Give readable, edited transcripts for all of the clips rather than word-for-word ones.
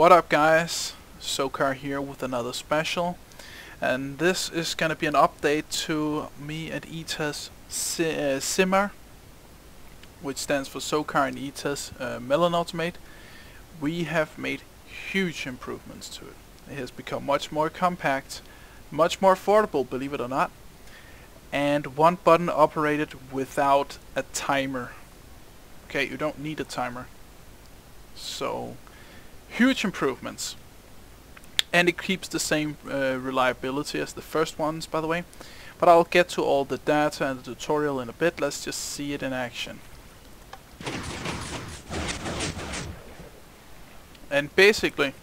What up guys, Sokar here with another special, and this is gonna be an update to me and EDTA's SEMA, which stands for Sokar and EDTA's Melon automate. We have made huge improvements to it. It has become much more compact, much more affordable, believe it or not, and one button operated without a timer. Okay, you don't need a timer. So huge improvements, and it keeps the same reliability as the first ones, by the way, but I'll get to all the data and the tutorial in a bit. Let's just see it in action. And basically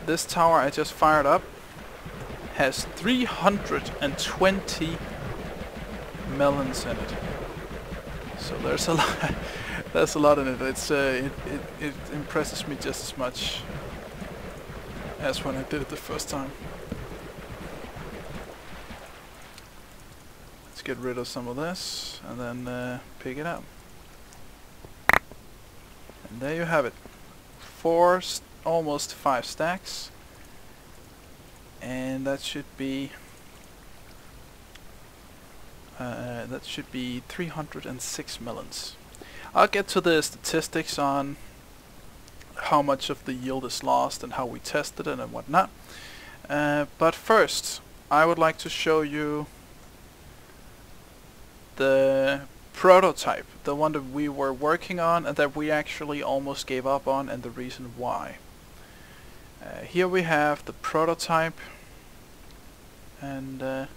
this tower I just fired up has 320 melons in it, so there's a lot. There's a lot in it. It impresses me just as much as when I did it the first time. Let's get rid of some of this and then pick it up. And there you have it. Almost 5 stacks, and that should be 306 melons. I'll get to the statistics on how much of the yield is lost and how we tested it and whatnot. But first, I would like to show you the prototype, the one that we were working on and that we actually almost gave up on, and the reason why. Here we have the prototype, and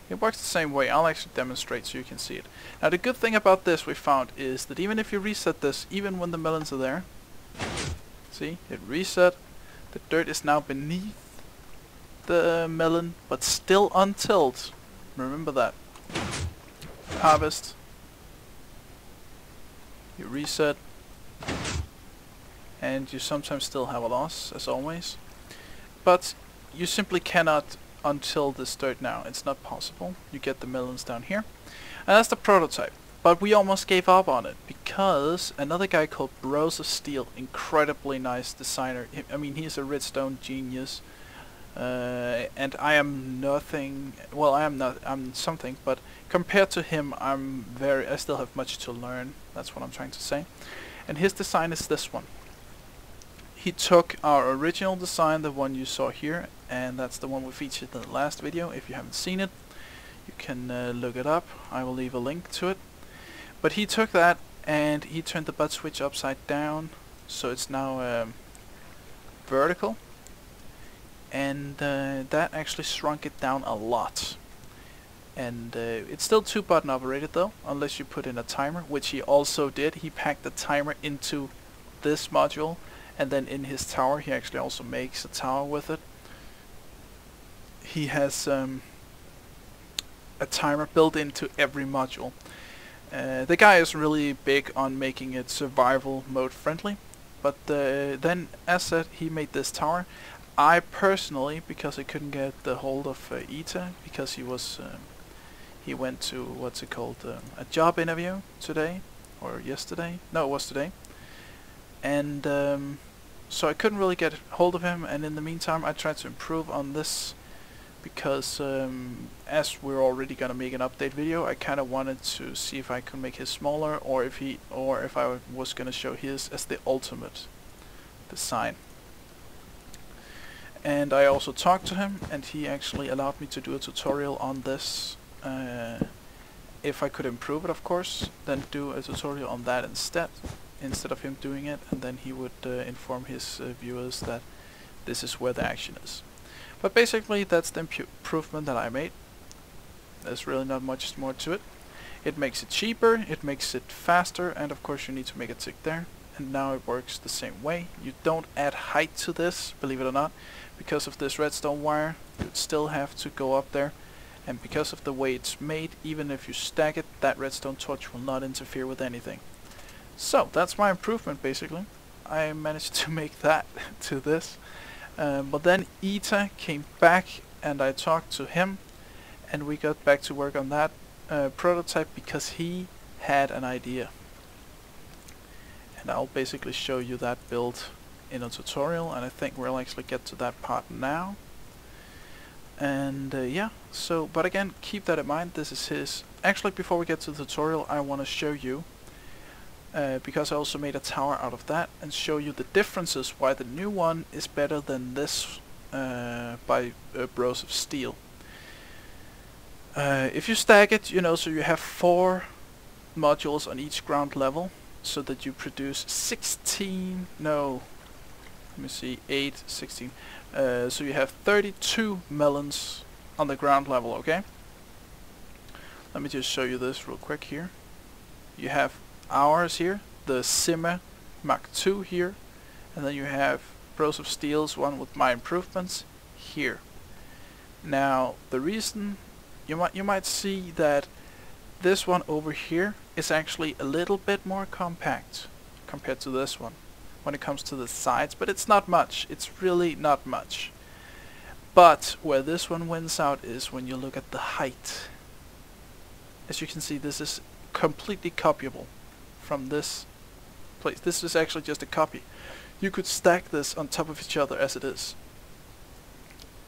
it works the same way. I'll actually demonstrate so you can see it. Now the good thing about this we found is that even if you reset this, even when the melons are there, see, it reset, the dirt is now beneath the melon, but still untilled. Remember that. Harvest, you reset, and you sometimes still have a loss, as always, but you simply cannot until this dirt now. It's not possible. You get the melons down here, and that's the prototype. But we almost gave up on it because another guy called BrowsofSteel, incredibly nice designer. I mean, he's a redstone genius, and I am nothing. Well, I'm something, but compared to him, I still have much to learn. That's what I'm trying to say. And his design is this one. He took our original design, the one you saw here, and that's the one we featured in the last video. If you haven't seen it, you can look it up. I will leave a link to it. But he took that and he turned the butt switch upside down, so it's now vertical, and that actually shrunk it down a lot. And it's still 2-button operated though, unless you put in a timer, which he also did. He packed the timer into this module, and then in his tower he actually also makes a tower with it. He has a timer built into every module. The guy is really big on making it survival mode friendly, but then as said, he made this tower. I personally, because I couldn't get the hold of EDTA, because he went to what's it called, a job interview today or yesterday. No, it was today, and so I couldn't really get hold of him. And in the meantime, I tried to improve on this, because as we're already gonna make an update video, I kind of wanted to see if I could make his smaller, or if I was gonna show his as the ultimate design. And I also talked to him, and he actually allowed me to do a tutorial on this. If I could improve it, of course, then do a tutorial on that instead of him doing it, and then he would inform his viewers that this is where the action is. But basically that's the improvement that I made. There's really not much more to it. It makes it cheaper, it makes it faster, and of course you need to make a tick there. And now it works the same way. You don't add height to this, believe it or not. Because of this redstone wire, you'd still have to go up there. And because of the way it's made, even if you stack it, that redstone torch will not interfere with anything. So that's my improvement basically. I managed to make that to this. But then EDTA came back and I talked to him, and we got back to work on that prototype because he had an idea. And I'll basically show you that build in a tutorial, and I think we'll actually get to that part now. And yeah, so, but again, keep that in mind, this is his. Actually, before we get to the tutorial, I want to show you, because I also made a tower out of that, and show you the differences why the new one is better than this by BrowsofSteel. If you stack it, you know, so you have 4 modules on each ground level, so that you produce 16, no, let me see, 8, 16, so you have 32 melons on the ground level, okay? Let me just show you this real quick here. You have ours here, the SEMA Mk2 here, and then you have BrowsofSteels one with my improvements here. Now, the reason you might see that this one over here is actually a little bit more compact compared to this one when it comes to the sides, but it's not much. It's really not much. But where this one wins out is when you look at the height. As you can see, this is completely copyable from this place. This is actually just a copy. You could stack this on top of each other as it is.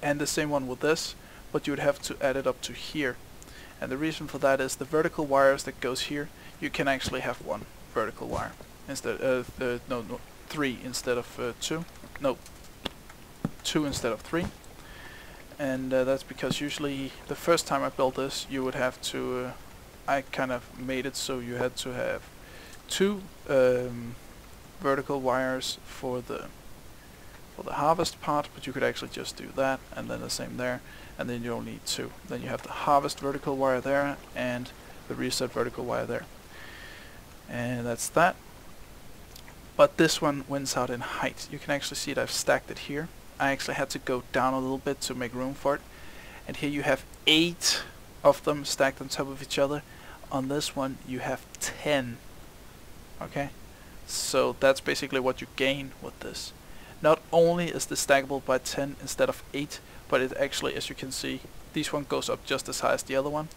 And the same one with this, but you would have to add it up to here. And the reason for that is the vertical wires that goes here, you can actually have 1 vertical wire instead of no, 3 instead of 2. No, 2 instead of 3. And that's because usually the first time I built this, you would have to I kind of made it so you had to have 2 vertical wires for the harvest part, but you could actually just do that, and then the same there, and then you only need 2. Then you have the harvest vertical wire there and the reset vertical wire there, and that's that. But this one wins out in height. You can actually see that I've stacked it here. I actually had to go down a little bit to make room for it, and here you have 8 of them stacked on top of each other. On this one you have 10. Okay, so that's basically what you gain with this. Not only is this stackable by 10 instead of 8, but it actually, as you can see, this one goes up just as high as the other one,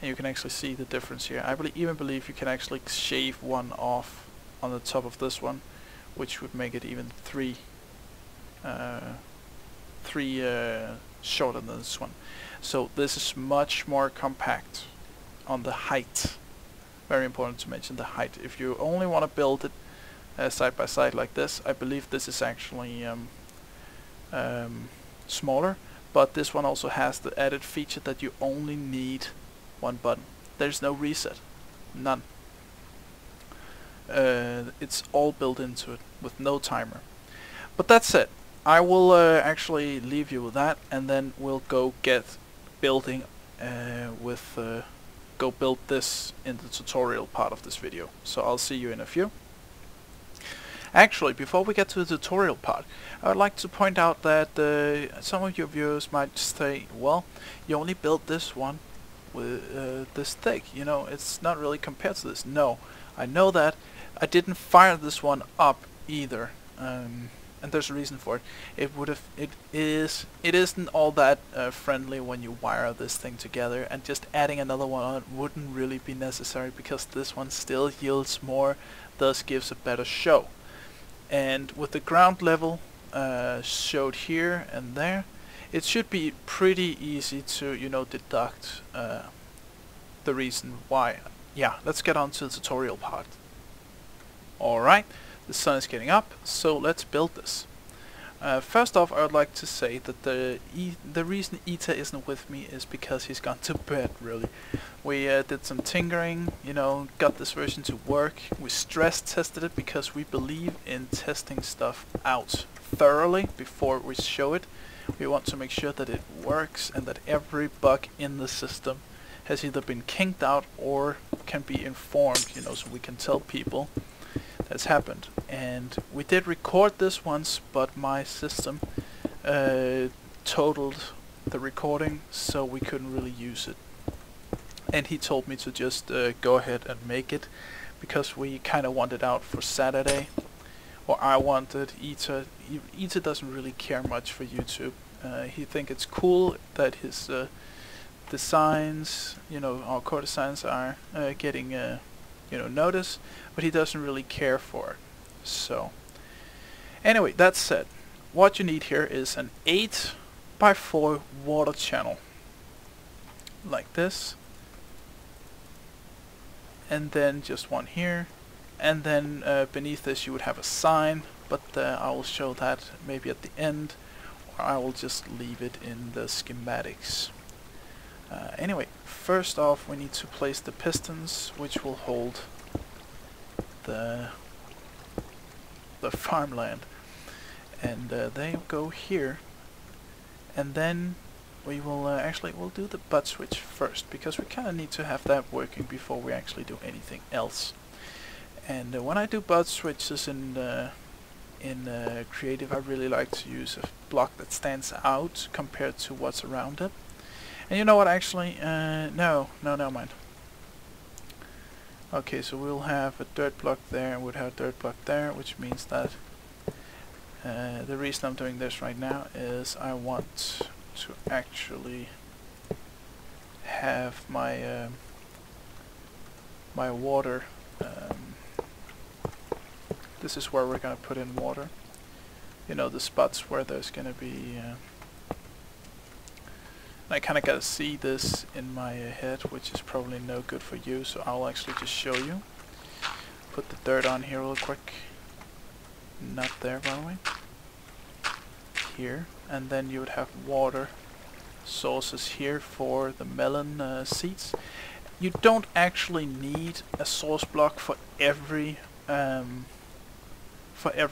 and you can actually see the difference here. I even believe you can actually shave 1 off on the top of this one, which would make it even 3 shorter than this one. So this is much more compact on the height. Very important to mention the height. If you only want to build it side by side like this, I believe this is actually smaller, but this one also has the added feature that you only need 1 button. There's no reset, none. It's all built into it with no timer. But that's it. I will actually leave you with that, and then we'll go get building go build this in the tutorial part of this video. So I'll see you in a few. Actually, before we get to the tutorial part, I would like to point out that some of your viewers might say, well, you only built this one with this thick, you know, it's not really compared to this. No, I know that. I didn't fire this one up either, and there's a reason for it. It isn't all that friendly when you wire this thing together, and just adding another one on wouldn't really be necessary, because this one still yields more, thus gives a better show. And with the ground level showed here and there, it should be pretty easy to, you know, deduct the reason why. Yeah, let's get on to the tutorial part. Alright, the sun is getting up, so let's build this. First off, I would like to say that the reason EDTA isn't with me is because he's gone to bed, really. We did some tinkering, you know, got this version to work. We stress tested it because we believe in testing stuff out thoroughly before we show it. We want to make sure that it works and that every bug in the system has either been kinked out or can be informed, you know, so we can tell people that's happened. And we did record this once, but my system totaled the recording, so we couldn't really use it. And he told me to just go ahead and make it, because we kind of wanted out for Saturday, or I wanted. EDTA doesn't really care much for YouTube. He thinks it's cool that his designs, you know, our core designs are getting you know, notice, but he doesn't really care for it. So Anyway, that said, what you need here is an 8x4 water channel, like this, and then just one here, and then beneath this you would have a sign, but I will show that maybe at the end, or I will just leave it in the schematics. Anyway, first off we need to place the pistons, which will hold the farmland, and they go here, and then we will actually we'll do the butt switch first, because we kind of need to have that working before we actually do anything else. And when I do butt switches in Creative, I really like to use a block that stands out compared to what's around it. And you know what, actually, no, never mind. Okay, so we'll have a dirt block there, and we'll have a dirt block there, which means that the reason I'm doing this right now is I want to actually have my my water. This is where we're gonna put in water. You know, the spots where there's gonna be. I kind of gotta see this in my head, which is probably no good for you, so I'll actually just show you. Put the dirt on here real quick. Not there, by the way. Here, and then you would have water sources here for the melon seeds. You don't actually need a source block for every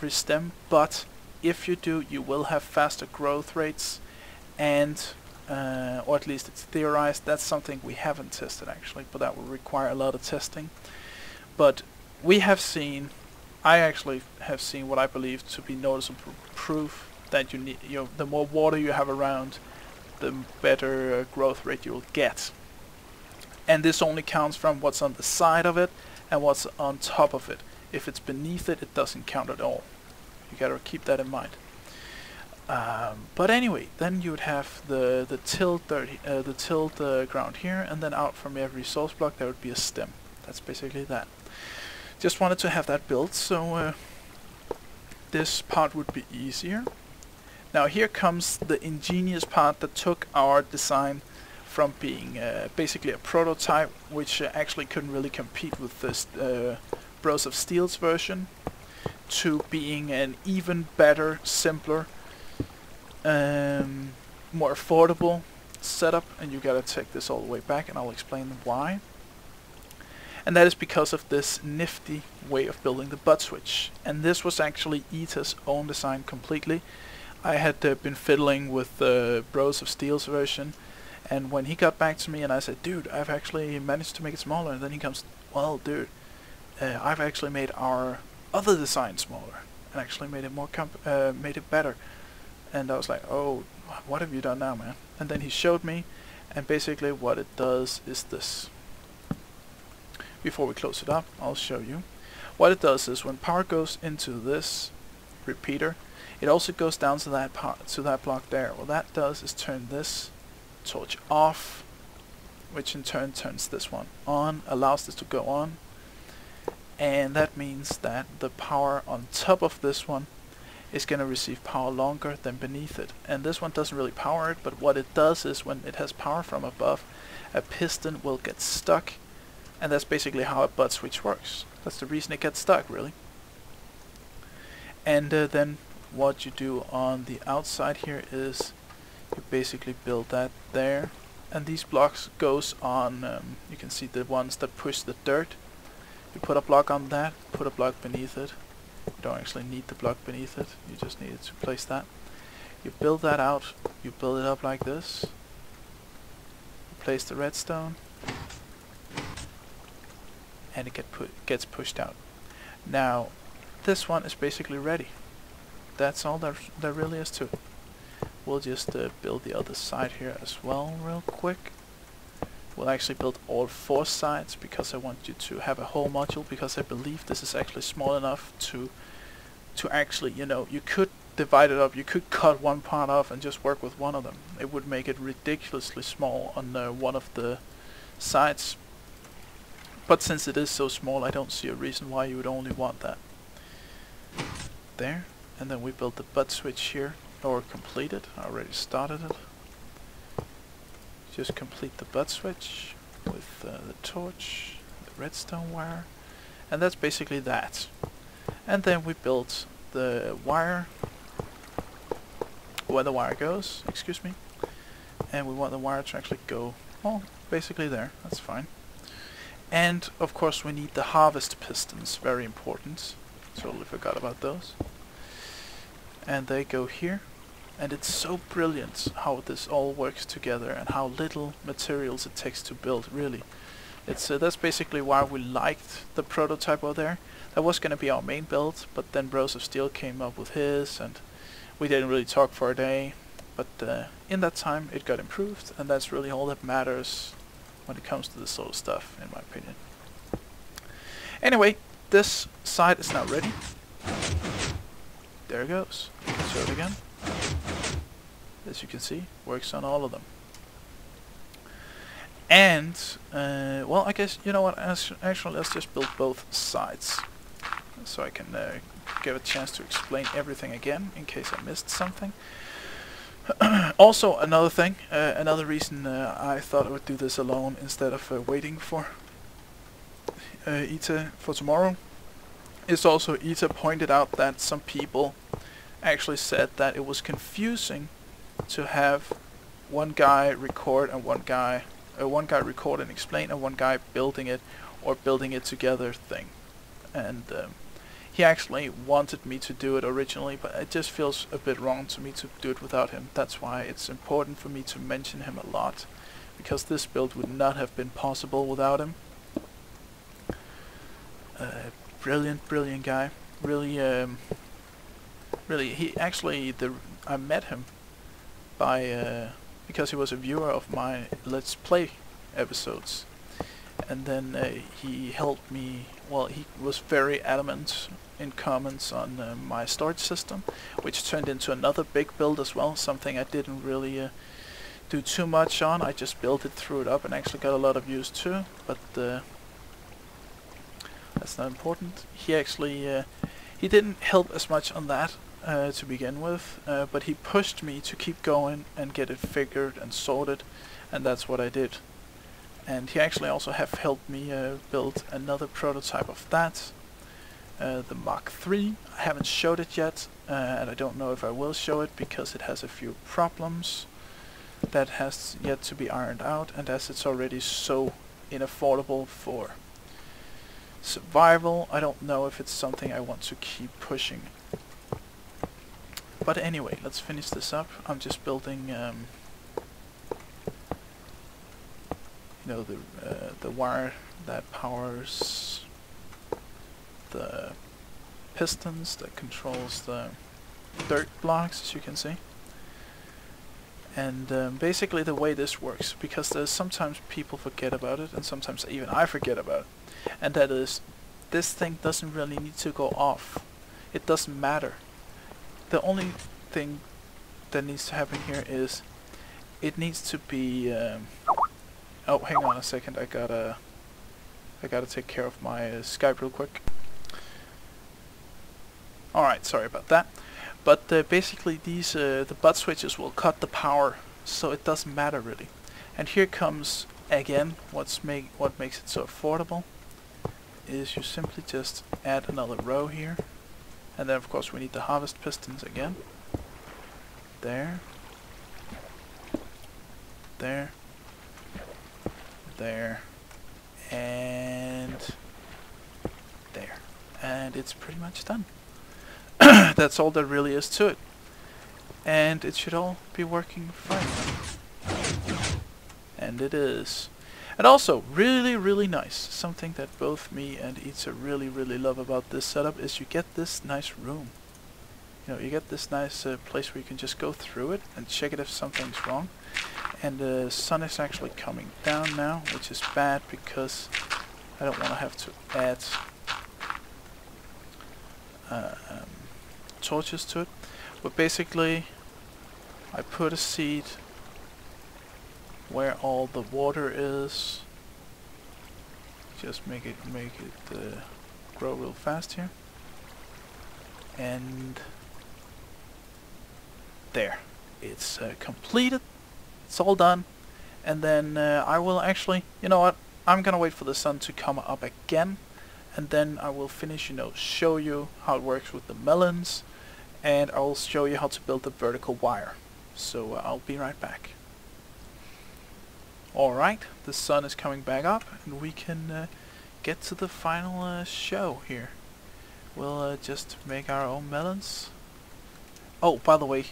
stem, but if you do, you will have faster growth rates, and or at least it's theorized. That's something we haven't tested actually, but that will require a lot of testing. But we have seen, I actually have seen what I believe to be noticeable proof that you need, the more water you have around, the better growth rate you will get. And this only counts from what's on the side of it and what's on top of it. If it's beneath it, it doesn't count at all. You gotta keep that in mind. But anyway, then you would have the tilled ground here, and then out from every source block there would be a stem. That's basically that. Just wanted to have that built, so this part would be easier. Now here comes the ingenious part that took our design from being basically a prototype, which actually couldn't really compete with this BrowsofSteels version, to being an even better, simpler, more affordable setup. And you gotta take this all the way back, and I'll explain why. And that is because of this nifty way of building the butt switch. And this was actually EDTA's own design completely. I had been fiddling with the BrowsofSteels version, and when he got back to me and I said, dude, I've actually managed to make it smaller, and then he comes, well dude, I've actually made our other design smaller and actually made it more made it better. And I was like, oh, what have you done now, man? And then he showed me, and basically what it does is this. Before we close it up, I'll show you. What it does is when power goes into this repeater, it also goes down to that block there. What that does is turn this torch off, which in turn turns this one on, allows this to go on, and that means that the power on top of this one is going to receive power longer than beneath it. And this one doesn't really power it, but what it does is when it has power from above, a piston will get stuck, and that's basically how a butt switch works. That's the reason it gets stuck, really. And then what you do on the outside here is you basically build that there, and these blocks goes on, you can see the ones that push the dirt. You put a block on that, put a block beneath it. You don't actually need the block beneath it, you just need to place that. You build that out, you build it up like this, you place the redstone, and it gets pushed out. Now this one is basically ready. That's all there really is to it. We'll just build the other side here as well real quick. We'll actually build all 4 sides because I want you to have a whole module, because I believe this is actually small enough to actually, you could divide it up, you could cut one part off and just work with one of them. It would make it ridiculously small on one of the sides. But since it is so small, I don't see a reason why you would only want that. There. and then we build the butt switch here, or complete it. I already started it. Just complete the butt switch with the torch, the redstone wire, and that's basically that. And then we built the wire, where the wire goes, excuse me, and we want the wire to actually go, well, basically there. That's fine. And of course we need the harvest pistons, very important. Totally forgot about those. And they go here. And it's so brilliant how this all works together and how little materials it takes to build, really. It's that's basically why we liked the prototype over there. That was going to be our main build, but then BrowsofSteel came up with his, and we didn't really talk for a day. But in that time it got improved, and that's really all that matters when it comes to this sort of stuff, in my opinion. Anyway, this side is now ready. There it goes. Show it again. As you can see, works on all of them. And, well, I guess, you know what, actually let's just build both sides. So I can give a chance to explain everything again, in case I missed something. Also, another thing, another reason I thought I would do this alone instead of waiting for EDTA for tomorrow, is also EDTA pointed out that some people actually said that it was confusing to have one guy record and one guy record and explain and one guy building it or building it together thing. And he actually wanted me to do it originally, but it just feels a bit wrong to me to do it without him. That's why it's important for me to mention him a lot, because this build would not have been possible without him. Brilliant guy. Really, he actually, I met him by because he was a viewer of my Let's Play episodes, and then he helped me. Well, he was very adamant in comments on my storage system, which turned into another big build as well. Something I didn't really do too much on. I just built it, threw it up, and actually got a lot of views too. But that's not important. He actually he didn't help as much on that to begin with, but he pushed me to keep going and get it figured and sorted, and that's what I did. And he actually also have helped me build another prototype of that, the Mk2. I haven't showed it yet, and I don't know if I will show it because it has a few problems that has yet to be ironed out, and as it's already so unaffordable for survival, I don't know if it's something I want to keep pushing. But anyway, let's finish this up. I'm just building, you know, the wire that powers the pistons that controls the dirt blocks, as you can see. And basically the way this works, because there's sometimes people forget about it, and sometimes even I forget about it, and that is, this thing doesn't really need to go off. It doesn't matter. The only thing that needs to happen here is it needs to be oh, hang on a second, I gotta take care of my Skype real quick. Alright, sorry about that. But basically these the butt switches will cut the power, so it doesn't matter really. And here comes again what makes it so affordable is you simply just add another row here, and then of course we need the harvest pistons again. There, there, there, and there, and it's pretty much done. That's all there really is to it, and it should all be working fine. And it is. And also, really nice, something that both me and EDTA really love about this setup is you get this nice room. You know, you get this nice place where you can just go through it and check it if something's wrong. And the sun is actually coming down now, which is bad because I don't want to have to add torches to it. But basically, I put a seed where all the water is. Just make it grow real fast here. And there, it's completed, it's all done. And then I will actually, you know what, I'm gonna wait for the sun to come up again, and then I will finish, you know, show you how it works with the melons, and I will show you how to build the vertical wire. So I'll be right back. Alright, the sun is coming back up, and we can get to the final show here. We'll just make our own melons. Oh, by the way,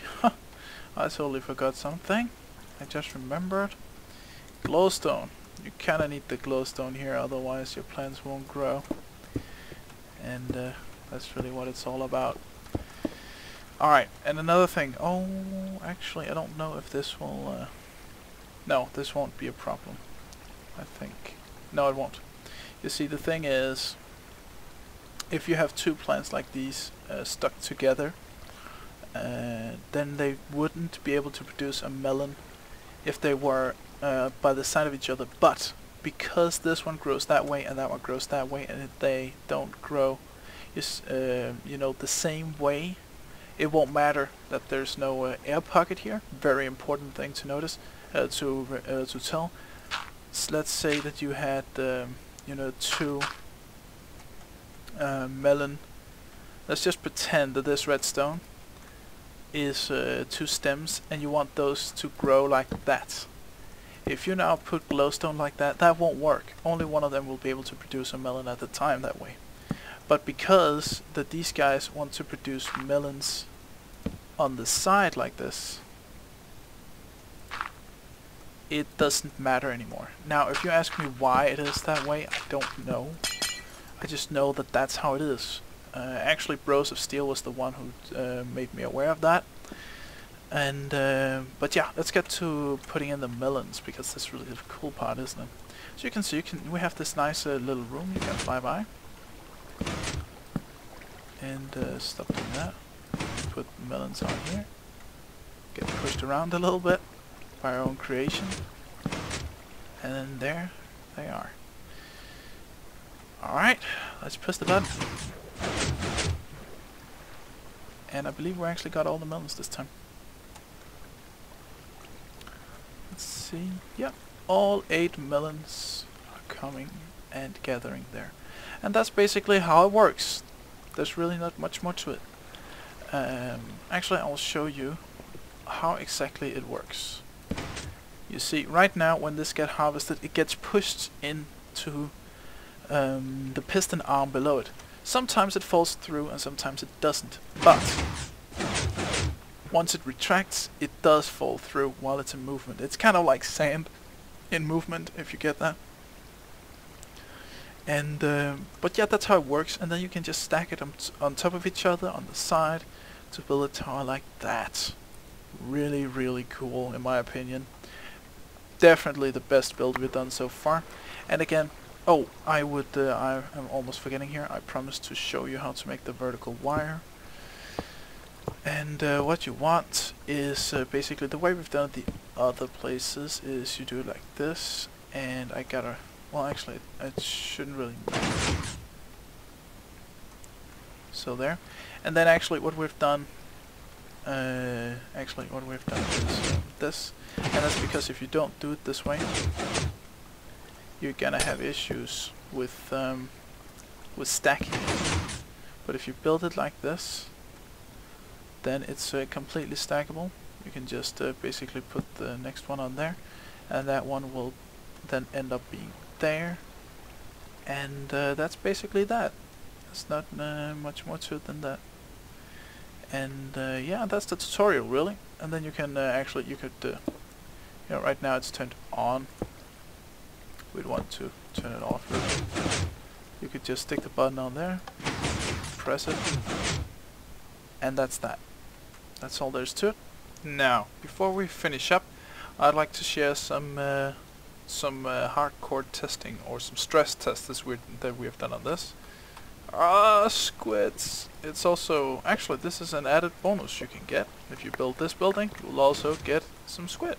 I totally forgot something. I just remembered. Glowstone. You kinda need the glowstone here, otherwise your plants won't grow. And that's really what it's all about. Alright, and another thing. Oh, actually, I don't know if this will... no, this won't be a problem, I think. No, it won't. You see, the thing is, if you have two plants like these stuck together, then they wouldn't be able to produce a melon if they were by the side of each other. But because this one grows that way and that one grows that way, and they don't grow, you know, the same way, it won't matter that there's no air pocket here. Very important thing to notice, to tell. So let's say that you had, you know, two melon. Let's just pretend that this redstone is two stems, and you want those to grow like that. If you now put glowstone like that, that won't work. Only one of them will be able to produce a melon at a time that way. But because that these guys want to produce melons on the side like this, it doesn't matter anymore. Now, if you ask me why it is that way, I don't know. I just know that that's how it is. Actually, BrowsofSteel was the one who made me aware of that. And but yeah, let's get to putting in the melons, because that's really the cool part, isn't it? So you can see, we have this nice little room you can fly by. And stop doing that. Put melons on here. Get pushed around a little bit by our own creation. And then there they are. Alright, let's press the button. And I believe we actually got all the melons this time. Let's see. Yep, all 8 melons are coming and gathering there. And that's basically how it works. There's really not much more to it. Actually, I'll show you how exactly it works. You see, right now when this gets harvested, it gets pushed into the piston arm below it. Sometimes it falls through and sometimes it doesn't. But once it retracts, it does fall through while it's in movement. It's kind of like sand in movement, if you get that. And but yeah, that's how it works. And then you can just stack it on top of each other on the side to build a tower like that. Really, really cool, in my opinion. Definitely the best build we've done so far. And again, oh, I am almost forgetting here. I promised to show you how to make the vertical wire. And what you want is basically the way we've done it the other places is you do it like this. And I gotta, well, actually, it shouldn't really matter. So there. And then actually what we've done, is this. And that's because if you don't do it this way, you're gonna have issues with stacking it. But if you build it like this, then it's completely stackable. You can just basically put the next one on there, and that one will then end up being there. And that's basically that. There's not much more to it than that. And yeah, that's the tutorial really. And then you can actually, you could, you know, right now it's turned on. We'd want to turn it off really. You could just stick the button on there, press it, and that's that. That's all there is to it. Now, before we finish up, I'd like to share some hardcore testing, or some stress tests that we have done on this. Squids! It's also, actually this is an added bonus you can get. If you build this building, you'll also get some squid.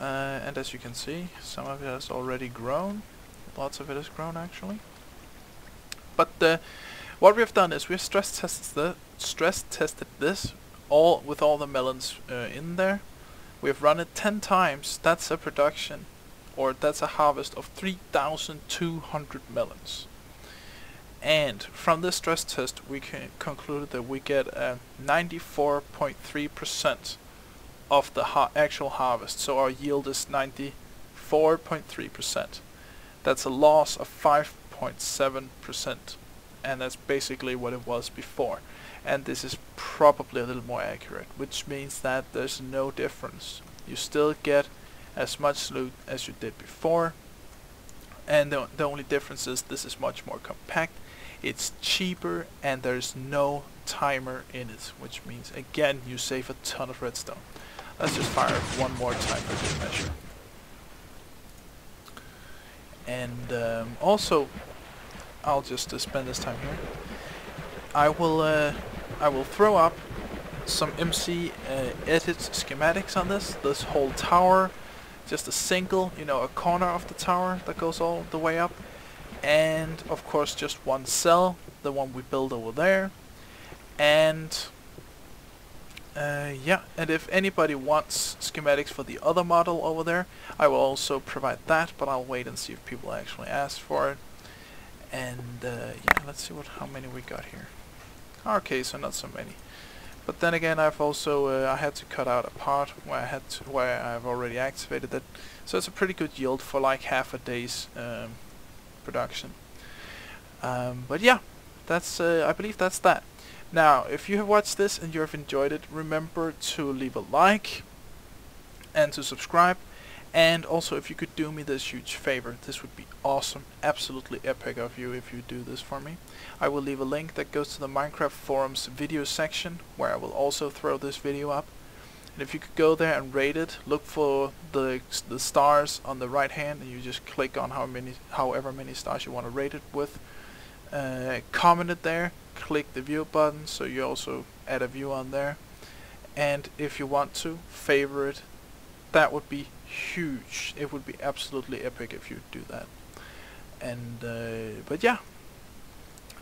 And as you can see, some of it has already grown. Lots of it has grown actually. But what we have done is we've stress tested this with all the melons in there. We've run it 10 times. That's a production, or that's a harvest of 3,200 melons. And from this stress test, we can conclude that we get 94.3% of the actual harvest. So our yield is 94.3%. That's a loss of 5.7%, and that's basically what it was before. And this is probably a little more accurate, which means that there's no difference. You still get as much loot as you did before, and the only difference is this is much more compact, it's cheaper, and there's no timer in it, which means again you save a ton of redstone. Let's just fire it one more time for good measure. And also, I'll just spend this time here. I will throw up some MC edit schematics on this whole tower, just a single, a corner of the tower that goes all the way up, and of course just one cell, the one we build over there, and yeah, and if anybody wants schematics for the other model over there, I will also provide that, but I'll wait and see if people actually ask for it. And yeah, let's see how many we got here. Okay, so not so many. But then again, I've also I had to cut out a part where I've already activated it, so it's a pretty good yield for like half a day's production. But yeah, that's I believe that's that. Now, if you have watched this and you have enjoyed it, remember to leave a like and to subscribe. And also, if you could do me this huge favor, this would be awesome, absolutely epic of you if you do this for me. I will leave a link that goes to the Minecraft forums video section, where I will also throw this video up. And if you could go there and rate it, look for the stars on the right hand, and you just click on however many stars you want to rate it with. Comment it there, click the view button, so you also add a view on there. And if you want to, favorite, that would be huge. It would be absolutely epic if you do that. And but yeah,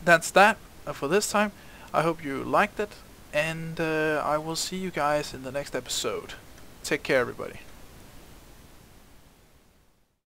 that's that for this time. I hope you liked it, and I will see you guys in the next episode. Take care, everybody.